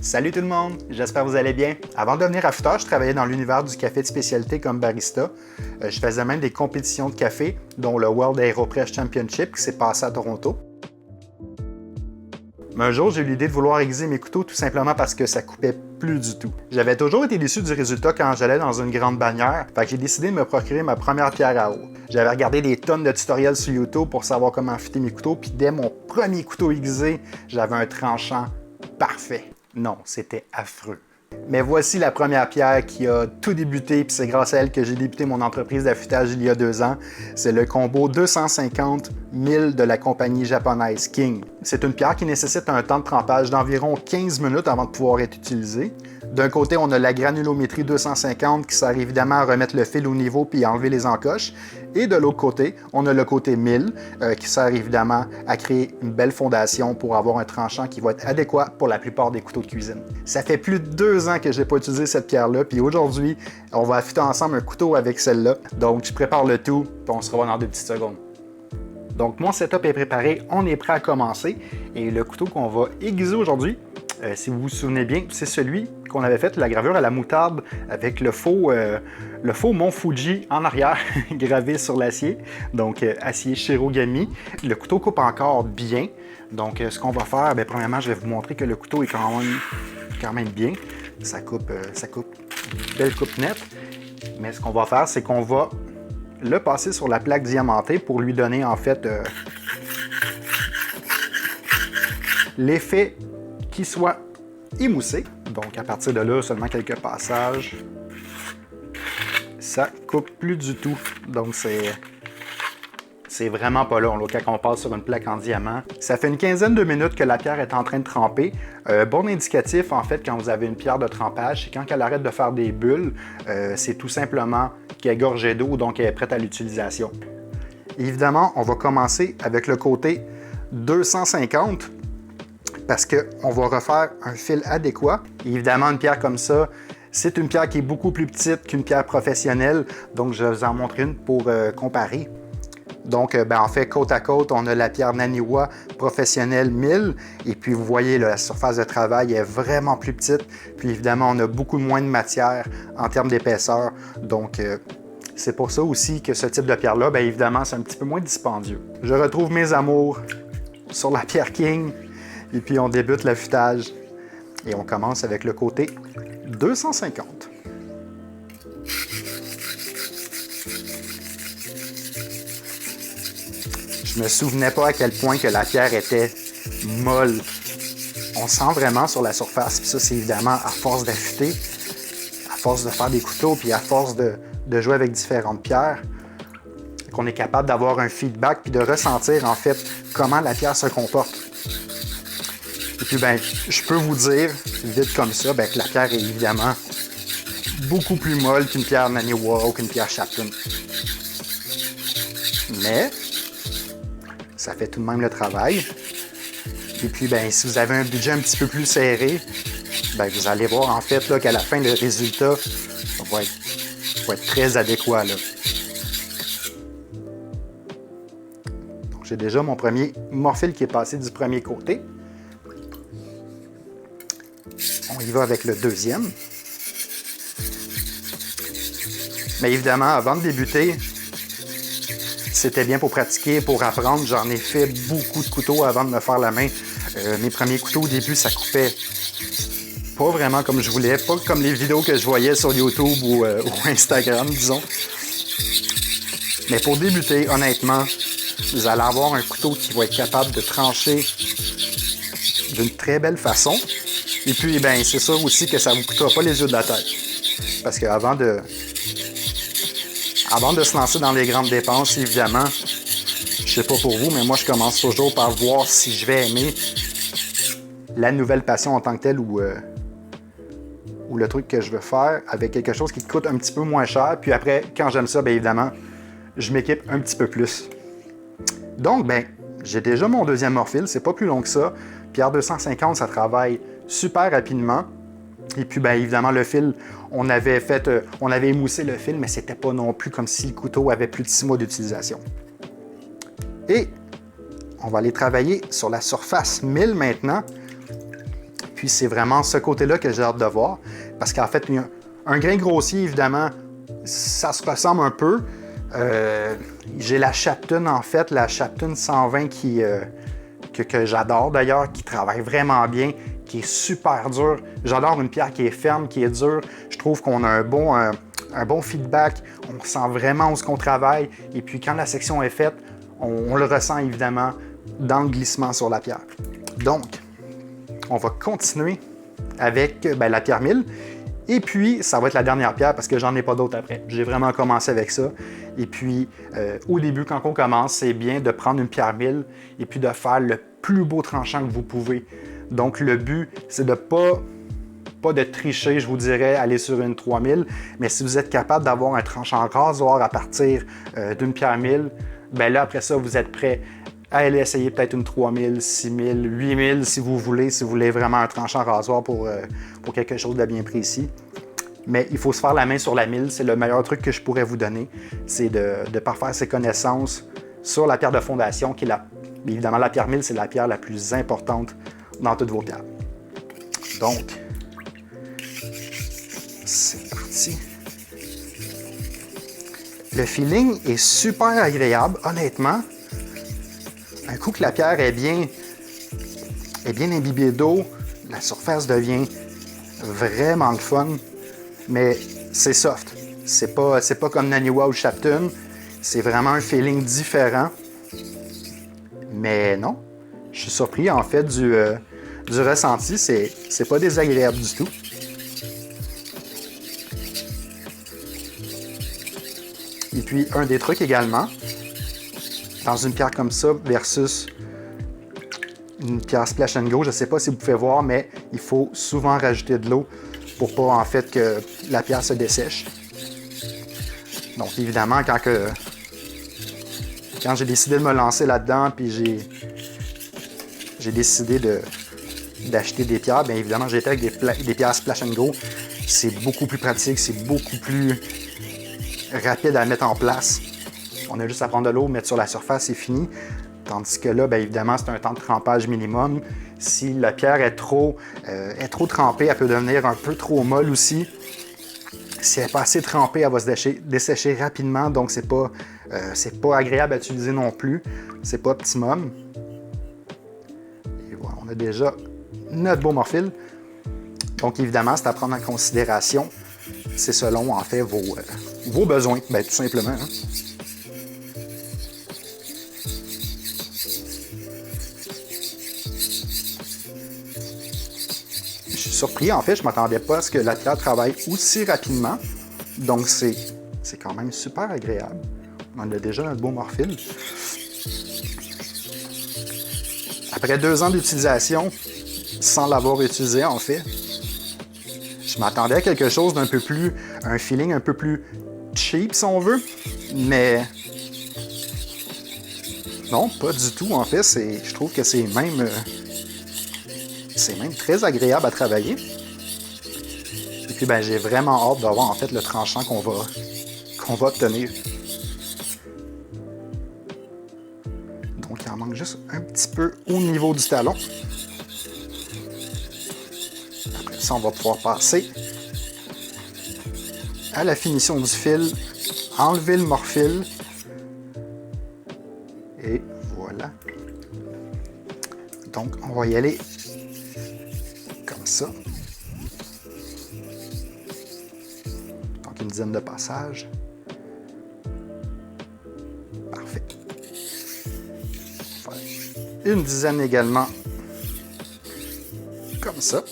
Salut tout le monde, j'espère que vous allez bien. Avant de devenir affûteur, je travaillais dans l'univers du café de spécialité comme barista. Je faisais même des compétitions de café, dont le World AeroPress Championship qui s'est passé à Toronto. Mais un jour, j'ai eu l'idée de vouloir aiguiser mes couteaux tout simplement parce que ça coupait plus du tout. J'avais toujours été déçu du résultat quand j'allais dans une grande bannière, fait que j'ai décidé de me procurer ma première pierre à eau. J'avais regardé des tonnes de tutoriels sur YouTube pour savoir comment affûter mes couteaux, puis dès mon premier couteau aiguisé, j'avais un tranchant parfait. Non, c'était affreux. Mais voici la première pierre qui a tout débuté, puis c'est grâce à elle que j'ai débuté mon entreprise d'affûtage il y a 2 ans. C'est le combo 250 000 de la compagnie japonaise King. C'est une pierre qui nécessite un temps de trempage d'environ 15 minutes avant de pouvoir être utilisée. D'un côté, on a la granulométrie 250 qui sert évidemment à remettre le fil au niveau puis enlever les encoches. Et de l'autre côté, on a le côté 1000 qui sert évidemment à créer une belle fondation pour avoir un tranchant qui va être adéquat pour la plupart des couteaux de cuisine. Ça fait plus de 2 ans que je n'ai pas utilisé cette pierre-là, puis aujourd'hui, on va affûter ensemble un couteau avec celle-là. Donc, je prépare le tout, puis on se revoit dans 2 petites secondes. Donc, mon setup est préparé, on est prêt à commencer. Et le couteau qu'on va aiguiser aujourd'hui, si vous vous souvenez bien, c'est celui qu'on avait fait, la gravure à la moutarde avec le faux Mont Fuji en arrière gravé sur l'acier, donc acier Shirogami. Le couteau coupe encore bien, donc ce qu'on va faire, premièrement, je vais vous montrer que le couteau est quand même bien. Ça coupe, belle coupe nette, mais ce qu'on va faire, c'est qu'on va le passer sur la plaque diamantée pour lui donner en fait l'effet qui soit émoussé. Donc à partir de là, seulement quelques passages. Ça coupe plus du tout. Donc c'est vraiment pas long là, quand on passe sur une plaque en diamant. Ça fait une quinzaine de minutes que la pierre est en train de tremper. Bon indicatif en fait quand vous avez une pierre de trempage, c'est quand elle arrête de faire des bulles, c'est tout simplement qu'elle est gorgée d'eau, donc elle est prête à l'utilisation. Évidemment, on va commencer avec le côté 250 parce qu'on va refaire un fil adéquat. Et évidemment, une pierre comme ça, c'est une pierre qui est beaucoup plus petite qu'une pierre professionnelle, donc je vais vous en montrer une pour comparer. Donc, en fait, côte à côte, on a la pierre Naniwa professionnelle 1000. Et puis, vous voyez, là, la surface de travail est vraiment plus petite. Puis, évidemment, on a beaucoup moins de matière en termes d'épaisseur. Donc, c'est pour ça aussi que ce type de pierre-là, évidemment, c'est un petit peu moins dispendieux. Je retrouve mes amours sur la pierre King. Et puis, on débute l'affûtage. Et on commence avec le côté 250. Je me souvenais pas à quel point que la pierre était molle. On sent vraiment sur la surface, puis ça c'est évidemment à force d'affûter, à force de faire des couteaux, puis à force de jouer avec différentes pierres, qu'on est capable d'avoir un feedback puis de ressentir en fait comment la pierre se comporte. Et puis je peux vous dire, vite comme ça, que la pierre est évidemment beaucoup plus molle qu'une pierre Naniwa ou qu'une pierre Chaplin. Mais ça fait tout de même le travail. Et puis, si vous avez un budget un petit peu plus serré, vous allez voir en fait là, qu'à la fin, le résultat va être très adéquat. Là. Donc, j'ai déjà mon premier morfil qui est passé du premier côté. On y va avec le deuxième. Mais évidemment, avant de débuter, c'était bien pour pratiquer, pour apprendre. J'en ai fait beaucoup de couteaux avant de me faire la main. Mes premiers couteaux au début, ça coupait pas vraiment comme je voulais, pas comme les vidéos que je voyais sur YouTube ou Instagram, disons. Mais pour débuter, honnêtement, vous allez avoir un couteau qui va être capable de trancher d'une très belle façon. Et puis, c'est sûr aussi que ça ne vous coûtera pas les yeux de la tête. Parce qu'avant de se lancer dans les grandes dépenses, évidemment, je sais pas pour vous, mais moi, je commence toujours par voir si je vais aimer la nouvelle passion en tant que telle ou le truc que je veux faire avec quelque chose qui coûte un petit peu moins cher. Puis après, quand j'aime ça, évidemment, je m'équipe un petit peu plus. Donc, j'ai déjà mon deuxième morfil, c'est pas plus long que ça. Pierre 250, ça travaille super rapidement. Et puis, évidemment, le fil, on avait émoussé le fil, mais c'était pas non plus comme si le couteau avait plus de 6 mois d'utilisation. Et on va aller travailler sur la surface 1000 maintenant. puis c'est vraiment ce côté-là que j'ai hâte de voir, parce qu'en fait, un grain grossier, évidemment, ça se ressemble un peu. J'ai la Shapton, en fait, la Shapton 120 que j'adore d'ailleurs, qui travaille vraiment bien, qui est super dure. J'adore une pierre qui est ferme, qui est dure. Je trouve qu'on a un bon feedback, on sent vraiment où est-ce qu'on travaille, et puis quand la section est faite, on le ressent évidemment dans le glissement sur la pierre. Donc, on va continuer avec la pierre 1000. Et puis, ça va être la dernière pierre parce que j'en ai pas d'autres après. J'ai vraiment commencé avec ça. Et puis, au début, quand on commence, c'est bien de prendre une pierre 1000 et puis de faire le plus beau tranchant que vous pouvez. Donc, le but, c'est de pas de tricher, je vous dirais, aller sur une 3000. Mais si vous êtes capable d'avoir un tranchant rasoir à partir d'une pierre 1000, bien là, après ça, vous êtes prêt à aller essayer peut-être une 3000, 6000, 8000 si vous voulez vraiment un tranchant rasoir pour quelque chose de bien précis. Mais il faut se faire la main sur la 1000, c'est le meilleur truc que je pourrais vous donner, c'est de parfaire ses connaissances sur la pierre de fondation, qui est évidemment la pierre 1000, c'est la pierre la plus importante dans toutes vos pierres. Donc, c'est parti. Le feeling est super agréable, honnêtement. Un coup que la pierre est bien imbibée d'eau, la surface devient vraiment le fun, mais c'est soft. C'est pas comme Naniwa ou Shapton, c'est vraiment un feeling différent. Mais non, je suis surpris en fait du ressenti, c'est pas désagréable du tout. Et puis un des trucs également, dans une pierre comme ça versus une pierre Splash and Go, je ne sais pas si vous pouvez voir, mais il faut souvent rajouter de l'eau pour pas en fait que la pierre se dessèche. Donc évidemment, quand j'ai décidé de me lancer là-dedans, puis j'ai décidé d'acheter des pierres, bien évidemment j'ai été avec des pierres Splash and Go. C'est beaucoup plus pratique, c'est beaucoup plus rapide à mettre en place. On a juste à prendre de l'eau, mettre sur la surface, c'est fini. Tandis que là, bien évidemment, c'est un temps de trempage minimum. Si la pierre est trop trempée, elle peut devenir un peu trop molle aussi. Si elle n'est pas assez trempée, elle va se dessécher rapidement, donc c'est pas agréable à utiliser non plus. C'est pas optimum. Et voilà, on a déjà notre beau morphile. Donc évidemment, c'est à prendre en considération. C'est selon, en fait, vos besoins, bien, tout simplement. Hein. Je suis surpris, en fait, je ne m'attendais pas à ce que la pierre travaille aussi rapidement. Donc, c'est quand même super agréable. On a déjà notre beau morphile. Après 2 ans d'utilisation, sans l'avoir utilisé, en fait, je m'attendais à quelque chose d'un peu plus... un feeling un peu plus cheap, si on veut. Mais... non, pas du tout, en fait. Je trouve que c'est même très agréable à travailler. Et puis, ben, j'ai vraiment hâte d'avoir, en fait, le tranchant qu'on va obtenir. Donc, il en manque juste un petit peu au niveau du talon. Après ça, on va pouvoir passer à la finition du fil, enlever le morphile. Et voilà. Donc, on va y aller comme ça. Donc, une dizaine de passages. Parfait. On va faire une dizaine également. Comme ça.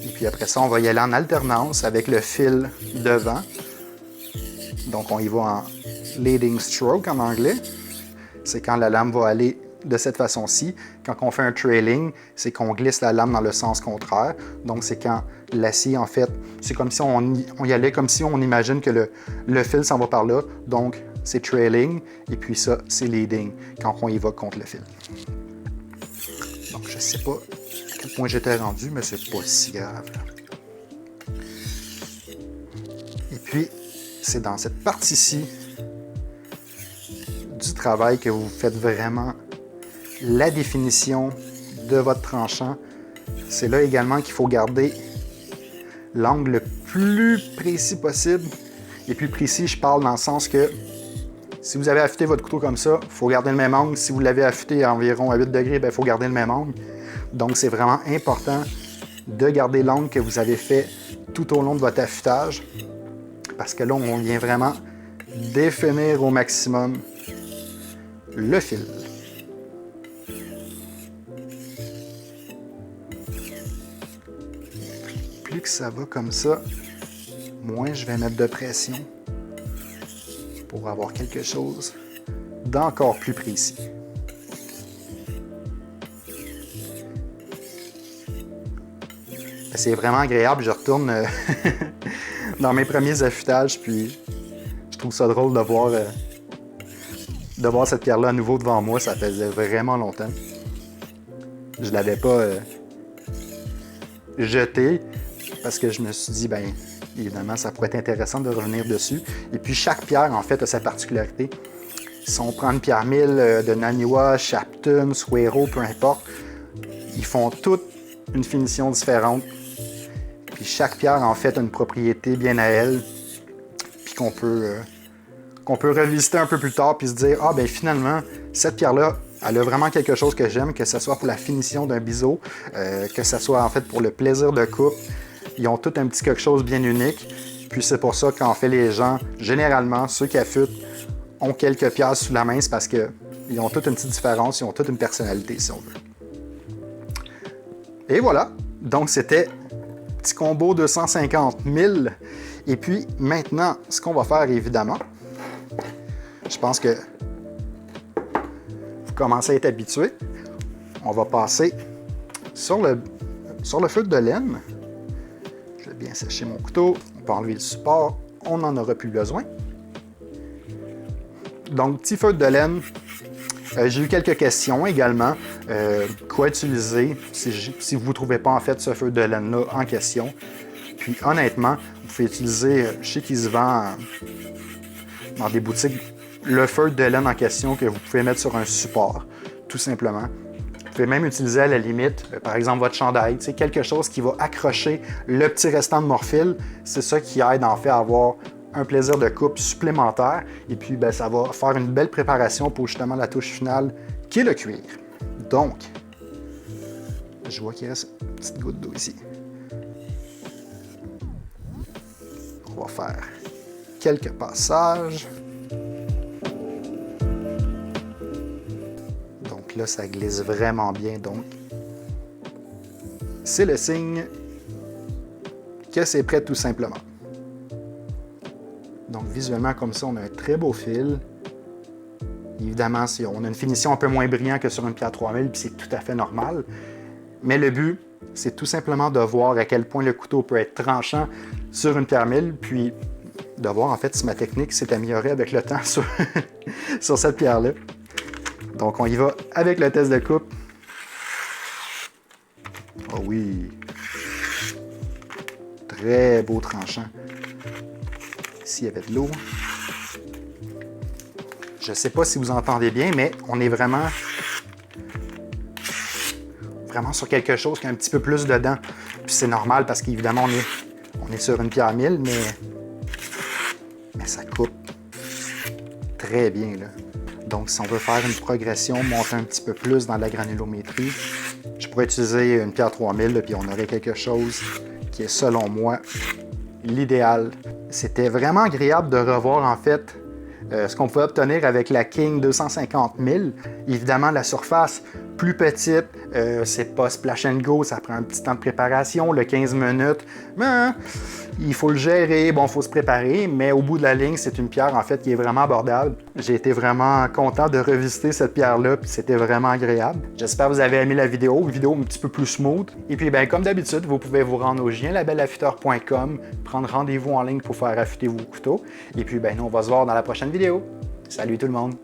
Et puis après ça, on va y aller en alternance avec le fil devant. Donc, on y va en leading stroke en anglais. C'est quand la lame va aller de cette façon-ci. Quand on fait un trailing, c'est qu'on glisse la lame dans le sens contraire. Donc, c'est quand l'acier, en fait, c'est comme si on y allait, comme si on imagine que le fil s'en va par là. Donc, c'est trailing. Et puis ça, c'est leading, quand on y va contre le fil. Donc, je ne sais pas à quel point j'étais rendu, mais c'est pas si grave. Et puis, c'est dans cette partie-ci du travail que vous faites vraiment la définition de votre tranchant. C'est là également qu'il faut garder l'angle le plus précis possible. Et plus précis, je parle dans le sens que si vous avez affûté votre couteau comme ça, il faut garder le même angle. Si vous l'avez affûté à environ à 8 degrés, il faut garder le même angle. Donc, c'est vraiment important de garder l'angle que vous avez fait tout au long de votre affûtage. Parce que là, on vient vraiment définir au maximum le fil. Plus que ça va comme ça, moins je vais mettre de pression pour avoir quelque chose d'encore plus précis. C'est vraiment agréable, je retourne dans mes premiers affûtages, puis je trouve ça drôle de voir cette pierre-là à nouveau devant moi. Ça faisait vraiment longtemps. Je ne l'avais pas jetée parce que je me suis dit, bien, évidemment, ça pourrait être intéressant de revenir dessus. Et puis, chaque pierre, en fait, a sa particularité. Si on prend une pierre 1000 de Naniwa, Shapton, Suero, peu importe, ils font toutes une finition différente. Puis chaque pierre, en fait, a une propriété bien à elle, puis qu'on peut revisiter un peu plus tard, puis se dire, ah, ben finalement, cette pierre-là, elle a vraiment quelque chose que j'aime, que ce soit pour la finition d'un biseau, que ce soit, en fait, pour le plaisir de coupe. Ils ont tout un petit quelque chose bien unique. Puis c'est pour ça qu'en fait, les gens, généralement, ceux qui affûtent, ont quelques pierres sous la main, c'est parce qu'ils ont toute une petite différence, ils ont toute une personnalité, si on veut. Et voilà, donc c'était petit combo 250 000. Et puis maintenant, ce qu'on va faire évidemment, je pense que vous commencez à être habitué. On va passer sur le feutre de laine. Je vais bien sécher mon couteau. On peut enlever le support. On n'en aura plus besoin. Donc, petit feutre de laine. J'ai eu quelques questions également. Quoi utiliser si vous ne trouvez pas en fait ce feutre de laine-là en question. Puis honnêtement, vous pouvez utiliser, je sais qu'il se vend dans des boutiques, le feutre de laine en question que vous pouvez mettre sur un support, tout simplement. Vous pouvez même utiliser à la limite, par exemple votre chandail, quelque chose qui va accrocher le petit restant de morphile. C'est ça qui aide en fait à avoir un plaisir de coupe supplémentaire. Et puis, ben, ça va faire une belle préparation pour justement la touche finale qui est le cuir. Donc, je vois qu'il reste une petite goutte d'eau ici. On va faire quelques passages. Donc là, ça glisse vraiment bien. Donc, c'est le signe que c'est prêt tout simplement. Donc, visuellement, comme ça, on a un très beau fil. Évidemment, on a une finition un peu moins brillante que sur une pierre 3000, puis c'est tout à fait normal. Mais le but, c'est tout simplement de voir à quel point le couteau peut être tranchant sur une pierre 1000, puis de voir en fait si ma technique s'est améliorée avec le temps sur cette pierre-là. Donc, on y va avec le test de coupe. Oh oui! Très beau tranchant. Ici, il y avait de l'eau. Je ne sais pas si vous entendez bien, mais on est vraiment sur quelque chose qui a un petit peu plus dedans. Puis c'est normal parce qu'évidemment, on est sur une pierre 1000, mais ça coupe très bien, là. Donc, si on veut faire une progression, monter un petit peu plus dans la granulométrie, je pourrais utiliser une pierre 3000, là, puis on aurait quelque chose qui est, selon moi, l'idéal. C'était vraiment agréable de revoir, en fait, ce qu'on pouvait obtenir avec la King 250 000. Évidemment, la surface plus petite, c'est pas splash and go, ça prend un petit temps de préparation, le 15 minutes. Mais, il faut le gérer, bon, il faut se préparer, mais au bout de la ligne, c'est une pierre, en fait, qui est vraiment abordable. J'ai été vraiment content de revisiter cette pierre-là, puis c'était vraiment agréable. J'espère que vous avez aimé la vidéo un petit peu plus smooth. Et puis, ben, comme d'habitude, vous pouvez vous rendre au gienlabelaffûteur.com, prendre rendez-vous en ligne pour faire affûter vos couteaux. Et puis, ben, nous, on va se voir dans la prochaine vidéo. Salut tout le monde!